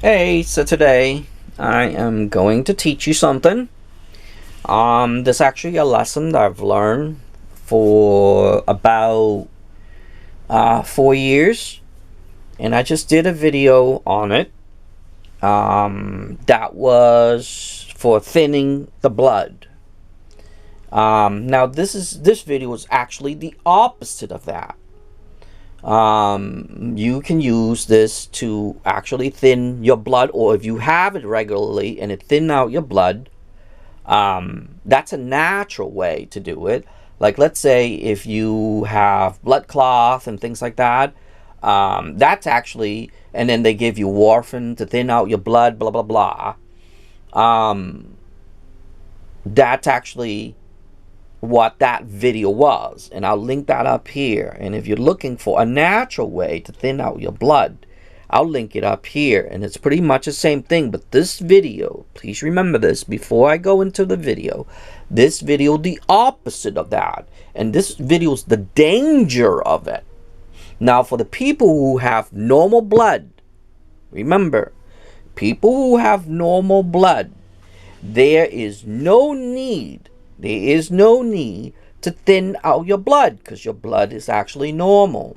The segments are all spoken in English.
Hey, so today I am going to teach you something. This is actually a lesson that I've learned for about 4 years, and I just did a video on it. That was for thinning the blood. Now this video is actually the opposite of that. You can use this to actually thin your blood, or if you have it regularly and it thin out your blood, that's a natural way to do it. Like, let's say if you have blood clots and things like that, that's actually, and then they give you warfarin to thin out your blood, blah blah blah. That's actually what that video was, and I'll link that up here. And if you're looking for a natural way to thin out your blood, I'll link it up here, and it's pretty much the same thing. But this video, please remember this before I go into the video, this video the opposite of that, and this video is the danger of it. Now, for the people who have normal blood, remember, people who have normal blood, there is no need to thin out your blood, because your blood is actually normal.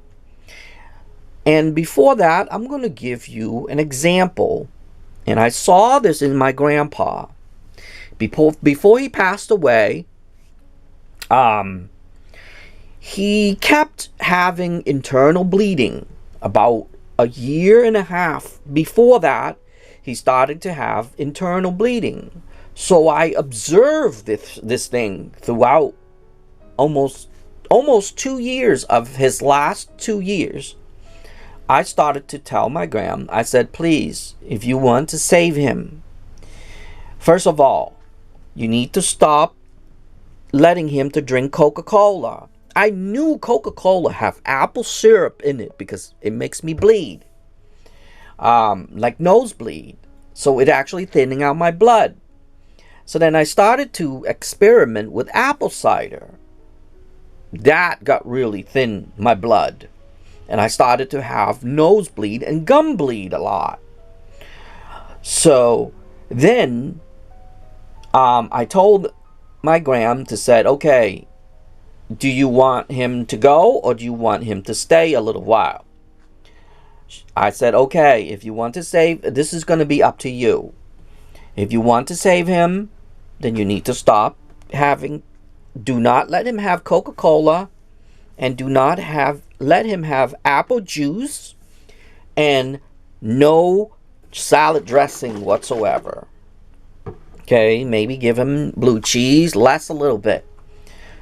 And before that, I'm going to give you an example. And I saw this in my grandpa. Before he passed away, he kept having internal bleeding. About a year and a half before that, he started to have internal bleeding. So I observed this thing throughout almost 2 years of his last 2 years. I started to tell my gram, I said, please, if you want to save him, first of all, you need to stop letting him to drink Coca-Cola. I knew Coca-Cola have apple syrup in it because it makes me bleed, like nosebleed. So it actually thinning out my blood. So then I started to experiment with apple cider. That got really thin my blood. And I started to have nosebleed and gum bleed a lot. So then I told my gram to said, okay, do you want him to go or do you want him to stay a little while? I said, okay, if you want to save, this is going to be up to you. If you want to save him, then you need to stop having, do not let him have Coca-Cola, and do not let him have apple juice, and no salad dressing whatsoever. Okay, maybe give him blue cheese, less a little bit.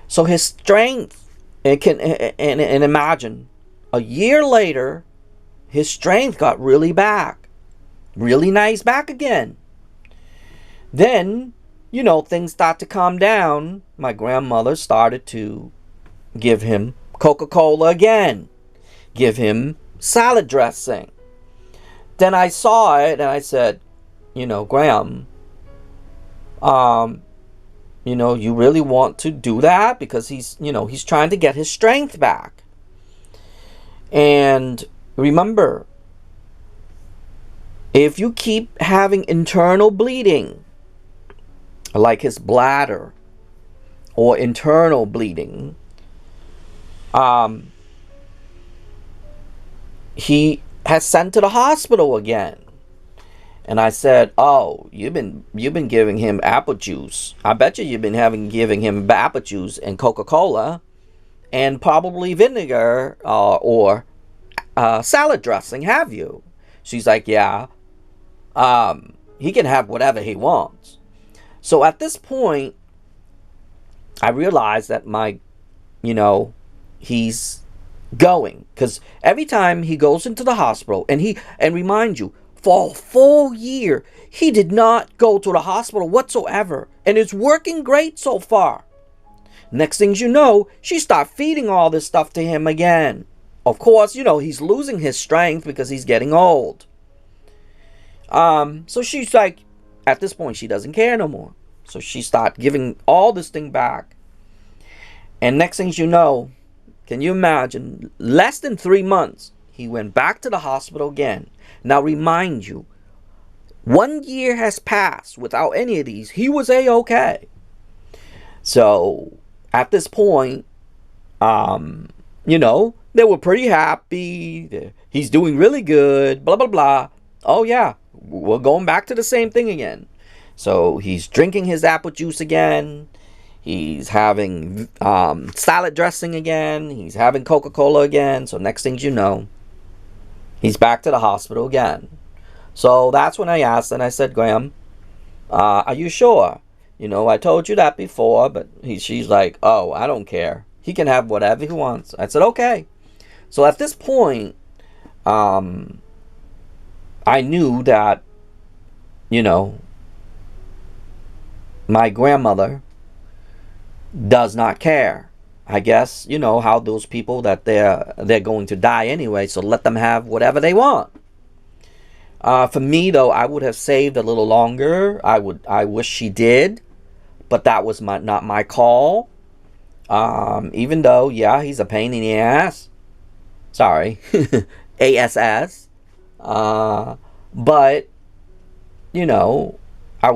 So his strength, and imagine, a year later, his strength got really back. Really nice back again. Then, things start to calm down. My grandmother started to give him Coca-Cola again. Give him salad dressing. Then I saw it and I said, Graham, you really want to do that? Because he's trying to get his strength back. And remember, if you keep having internal bleeding, like his bladder or internal bleeding, he has sent to the hospital again. And I said, oh, you've been giving him apple juice. I bet you've been giving him apple juice and Coca-Cola and probably vinegar or salad dressing, have you? She's like, yeah. He can have whatever he wants. So at this point, I realized that he's going, because every time he goes into the hospital, and remind you, for a full year, he did not go to the hospital whatsoever, and it's working great so far. Next things you know, she started feeding all this stuff to him again. Of course, he's losing his strength because he's getting old. So she's like, at this point, she doesn't care no more. So she started giving all this thing back. And next things you know, can you imagine, less than 3 months, he went back to the hospital again. Now remind you, 1 year has passed without any of these. He was A-okay. So at this point, you know, they were pretty happy. He's doing really good, blah, blah, blah. Oh, yeah, we're going back to the same thing again. So he's drinking his apple juice again. He's having salad dressing again. He's having Coca-Cola again. So next thing you know, he's back to the hospital again. So that's when I asked, and I said, Graham, are you sure? You know, I told you that before, but she's like, oh, I don't care. He can have whatever he wants. I said, okay. So at this point, I knew that, you know, my grandmother does not care. I guess, you know, how those people that they're going to die anyway, so let them have whatever they want. For me, though, I would have saved a little longer. I wish she did, but that was not my call. Even though, yeah, he's a pain in the ass. Sorry, ASS. But you know, I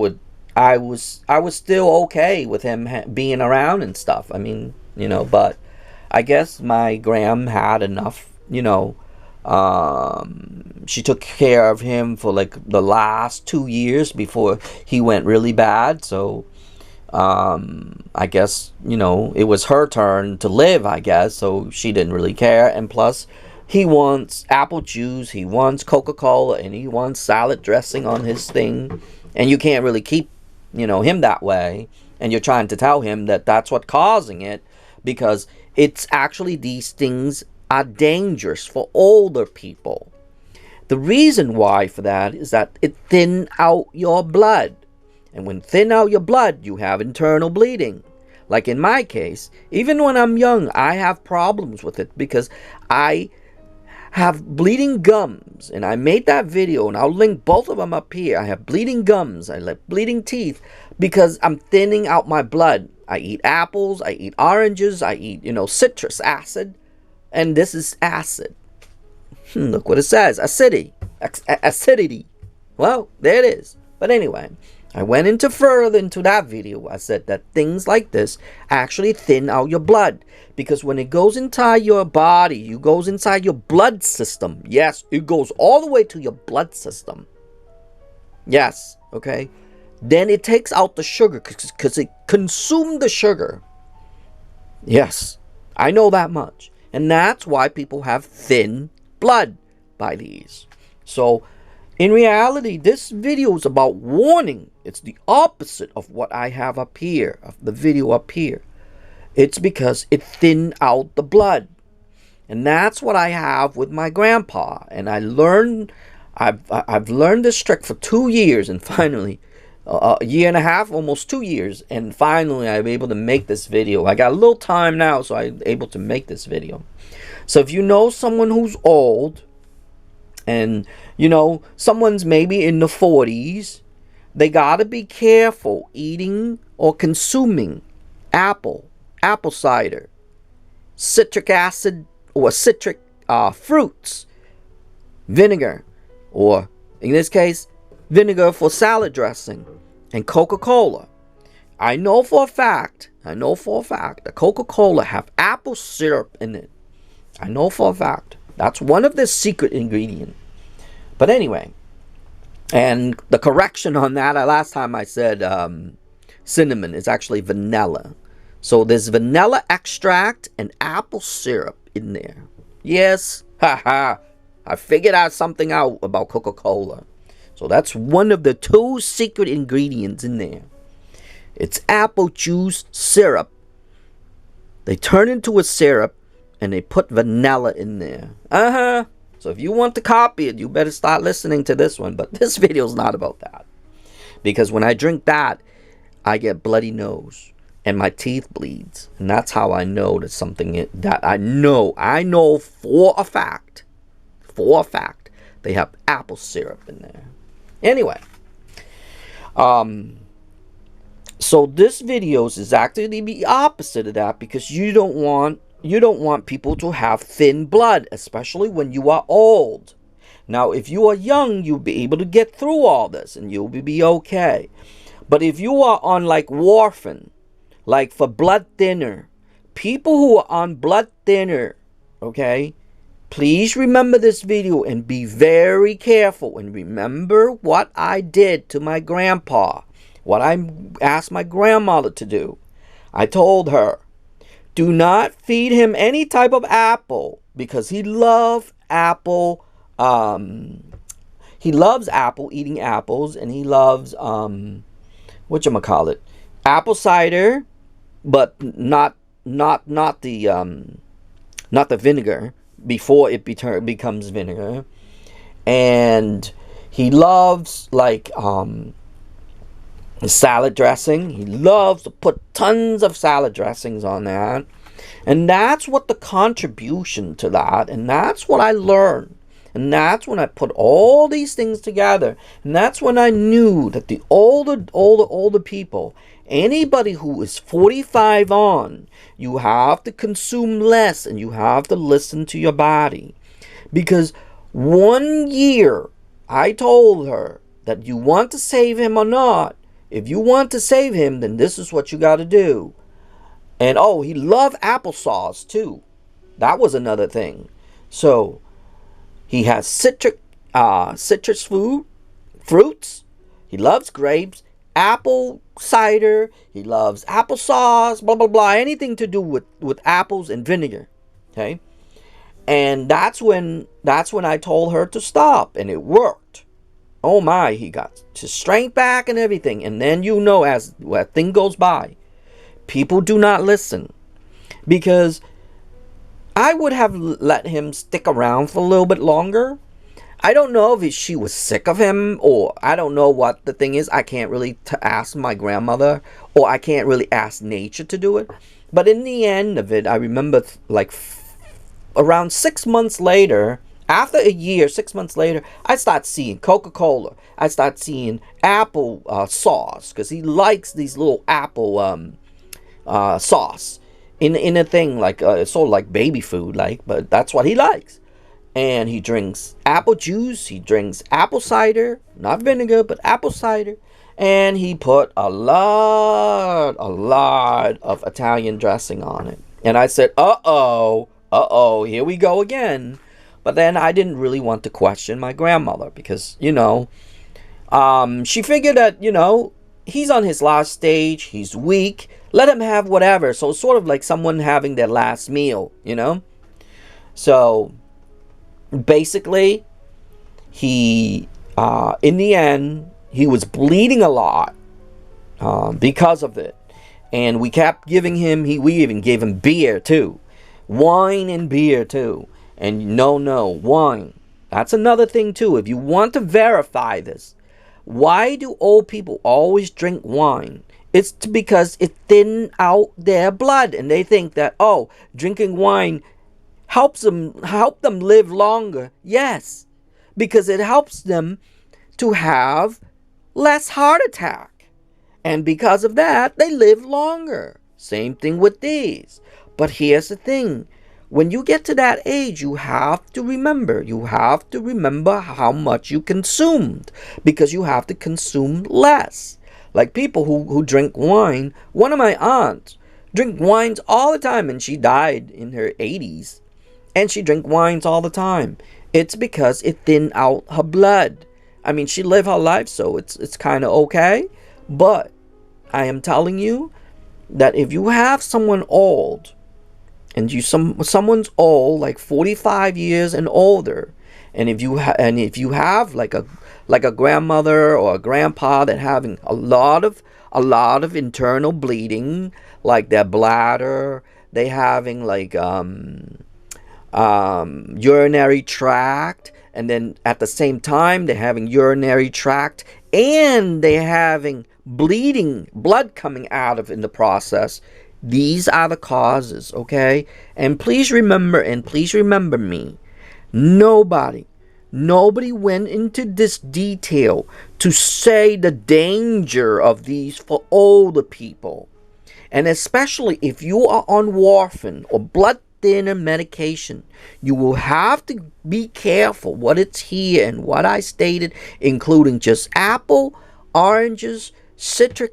was still okay with him being around and stuff. I mean, you know, but I guess my gram had enough. You know, she took care of him for like the last 2 years before he went really bad. So I guess, you know, it was her turn to live, I guess, so she didn't really care. And plus, he wants apple juice, he wants Coca-Cola, and he wants salad dressing on his thing. And you can't really keep, you know, him that way. And you're trying to tell him that that's what's causing it, because it's actually, these things are dangerous for older people. The reason why for that is that it thins out your blood. And when thin out your blood, you have internal bleeding. Like in my case, even when I'm young, I have problems with it because I have bleeding gums. And I made that video, and I'll link both of them up here. I have bleeding gums. I have bleeding teeth because I'm thinning out my blood. I eat apples. I eat oranges. I eat, you know, citrus acid. And this is acid. Look what it says. Acidity. Acidity. Well, there it is. But anyway, I went further into that video. I said that things like this actually thin out your blood. Because when it goes inside your body, it goes inside your blood system. Yes, it goes all the way to your blood system. Yes, okay. Then it takes out the sugar because it consumed the sugar. Yes, I know that much. And that's why people have thin blood by these. So, in reality, this video is about warning. It's the opposite of what I have up here, of the video up here. It's because it thinned out the blood. And that's what I have with my grandpa. And I've learned this trick for 2 years, and finally, a year and a half, almost 2 years, and finally I'm able to make this video. I got a little time now, so I'm able to make this video. So if you know someone who's old, and you know someone's maybe in the 40s, they gotta be careful eating or consuming apple cider, citric acid or citric fruits, vinegar, or in this case, vinegar for salad dressing, and Coca-Cola. I know for a fact that Coca-Cola have apple syrup in it. I know for a fact. That's one of the secret ingredients. But anyway, and the correction on that, last time I said cinnamon, is actually vanilla. So there's vanilla extract and apple syrup in there. Yes, haha. I figured out something out about Coca-Cola. So that's one of the 2 secret ingredients in there. It's apple juice syrup. They turn into a syrup and they put vanilla in there. So if you want to copy it, you better start listening to this one. But this video is not about that. Because when I drink that, I get bloody nose and my teeth bleeds. And that's how I know that something that I know for a fact, they have apple syrup in there. Anyway, so this video is actually the opposite of that, because you don't want people to have thin blood, especially when you are old. Now, if you are young, you'll be able to get through all this and you'll be okay. But if you are on like warfarin, like for blood thinner, people who are on blood thinner, okay, please remember this video and be very careful and remember what I did to my grandpa, what I asked my grandmother to do. I told her, do not feed him any type of apple because he loves apple. He loves apple, eating apples, and he loves whatchamacallit, apple cider, but not the vinegar before it becomes vinegar. And he loves like salad dressing. He loves to put tons of salad dressings on that. And that's what the contribution to that, and that's what I learned. And that's when I put all these things together. And that's when I knew that the older people, anybody who is 45 on, you have to consume less and you have to listen to your body. Because 1 year, I told her that you want to save him or not. If you want to save him, then this is what you got to do. And oh, he loved applesauce too. That was another thing. So he has citrus fruits. He loves grapes, apple cider. He loves applesauce, blah, blah, blah. Anything to do with apples and vinegar. Okay. And that's when I told her to stop. And it worked. Oh my, he got his strength back and everything. And then as a thing goes by, people do not listen. Because I would have let him stick around for a little bit longer. I don't know if she was sick of him, or I don't know what the thing is. I can't really ask my grandmother, or I can't really ask nature to do it. But in the end of it, I remember like around 6 months later, after a year, 6 months later, I start seeing Coca-Cola. I start seeing apple sauce, because he likes these little apple sauce. In a thing like sort of like baby food, but that's what he likes. And he drinks apple juice. He drinks apple cider, not vinegar, but apple cider. And he put a lot of Italian dressing on it. And I said, uh-oh, here we go again. But then I didn't really want to question my grandmother because, she figured that, he's on his last stage. He's weak. Let him have whatever. So it's sort of like someone having their last meal, So basically, he, in the end, he was bleeding a lot because of it. And we kept giving him, we even gave him beer too. Wine and beer too. And no, wine. That's another thing too. If you want to verify this, why do old people always drink wine? It's because it thins out their blood, and they think that, drinking wine help them live longer. Yes, because it helps them to have less heart attack, and because of that, they live longer. Same thing with these. But here's the thing: when you get to that age, you have to remember how much you consumed, because you have to consume less. Like people who drink wine. One of my aunts drink wines all the time, and she died in her 80s. And she drank wines all the time. It's because it thinned out her blood. I mean, she lived her life, so it's kind of okay. But I am telling you that if you have someone old, and someone's old, like 45 years and older, and if you have like a grandmother or a grandpa that having a lot of internal bleeding, like their bladder, they having like urinary tract, and then at the same time they're having urinary tract and they're having blood coming out of in the process. These are the causes, okay? And please remember me. Nobody went into this detail to say the danger of these for older people. And especially if you are on warfarin or blood thinner medication. You will have to be careful what it's here and what I stated, including just apple, oranges, citrus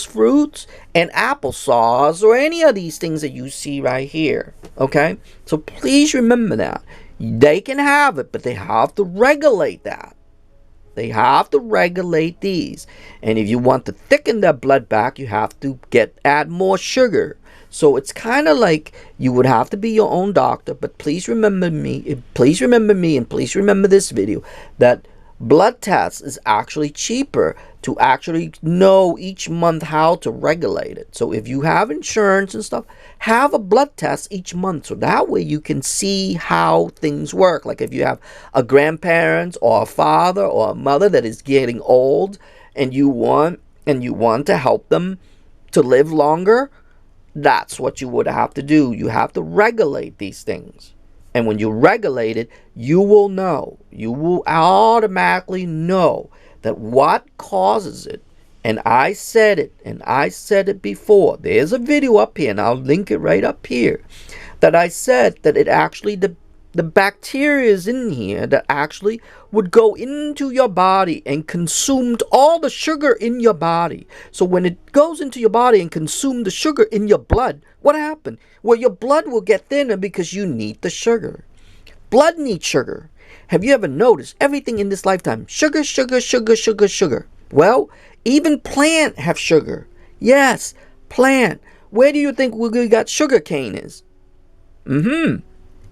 fruits, and applesauce, or any of these things that you see right here. Okay? So please remember that. They can have it, but they have to regulate that. They have to regulate these. And if you want to thicken their blood back, you have to add more sugar. So it's kind of like you would have to be your own doctor. But please remember me, and please remember this video, that blood tests is actually cheaper to actually know each month how to regulate it. So if you have insurance and stuff, have a blood test each month, so that way you can see how things work. Like if you have a grandparent or a father or a mother that is getting old and you want to help them to live longer, that's what you would have to do. You have to regulate these things. And when you regulate it, you will know. You will automatically know that what causes it. And I said it before. There's a video up here, and I'll link it right up here, that I said that it actually, the bacteria is in here that actually would go into your body and consumed all the sugar in your body. So when it goes into your body and consumes the sugar in your blood, what happened? Well, your blood will get thinner because you need the sugar. Blood needs sugar. Have you ever noticed everything in this lifetime? Sugar, sugar, sugar, sugar, sugar. Well, even plant have sugar. Yes, plant. Where do you think we got sugar cane is?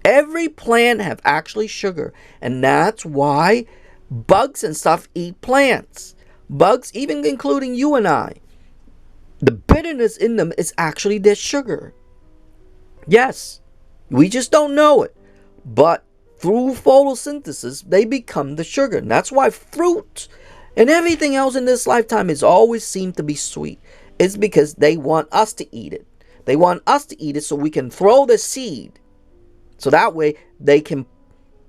Every plant have actually sugar. And that's why bugs and stuff eat plants. Bugs, even including you and I. The bitterness in them is actually their sugar. Yes, we just don't know it. But through photosynthesis, they become the sugar. And that's why fruit and everything else in this lifetime is always seemed to be sweet. It's because they want us to eat it. They want us to eat it so we can throw the seed. So that way they can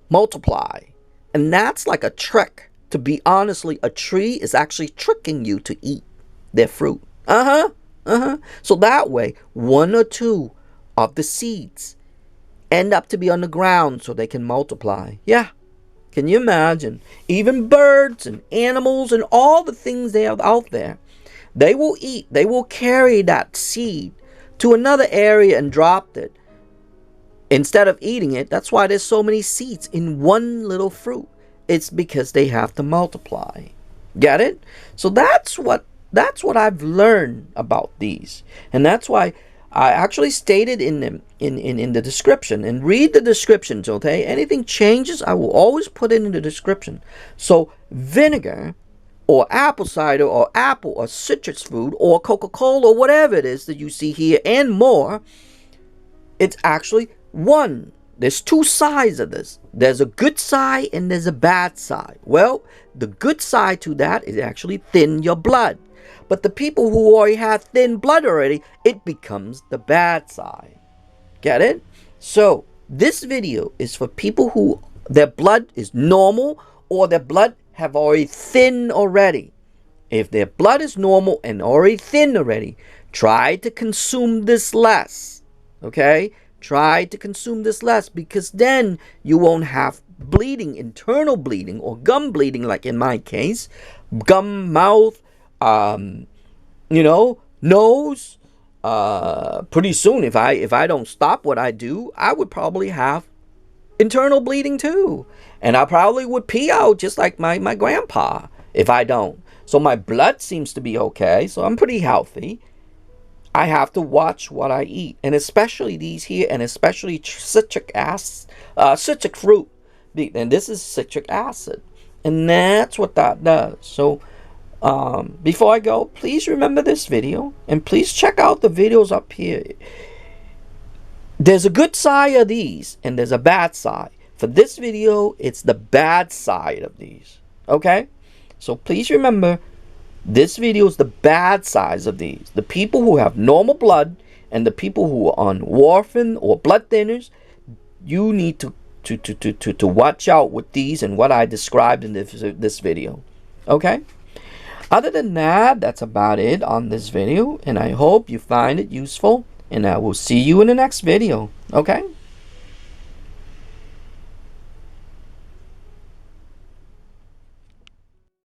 multiply. And that's like a trick. To be honestly, a tree is actually tricking you to eat their fruit. So that way, one or two of the seeds end up to be on the ground so they can multiply. Yeah. Can you imagine? Even birds and animals and all the things they have out there, they will eat. They will carry that seed to another area and drop it. Instead of eating it, that's why there's so many seeds in one little fruit. It's because they have to multiply. Get it? So that's what I've learned about these. And that's why I actually stated in the description. And read the descriptions, okay? Anything changes, I will always put it in the description. So vinegar or apple cider or apple or citrus fruit or Coca-Cola or whatever it is that you see here and more, it's actually one. There's two sides of this. There's a good side and there's a bad side. Well, the good side to that is actually thin your blood. But the people who already have thin blood already, it becomes the bad side. Get it? So this video is for people who their blood is normal or their blood have already thin already. If their blood is normal and already thin already, try to consume this less. Okay? Try to consume this less, because then you won't have bleeding, internal bleeding or gum bleeding like in my case. Gum, mouth, nose. Pretty soon, if I don't stop what I do, I would probably have internal bleeding too. And I probably would pee out just like my grandpa if I don't. So my blood seems to be okay. So I'm pretty healthy. I have to watch what I eat. And especially these here, and especially citric fruit. And this is citric acid. And that's what that does. So before I go, please remember this video. And please check out the videos up here. There's a good side of these, and there's a bad side. For this video, it's the bad side of these. Okay? So please remember, this video is the bad sides of these. The people who have normal blood and the people who are on warfarin or blood thinners, you need to watch out with these and what I described in this video. Okay? Other than that, that's about it on this video. And I hope you find it useful. and I will see you in the next video. Okay?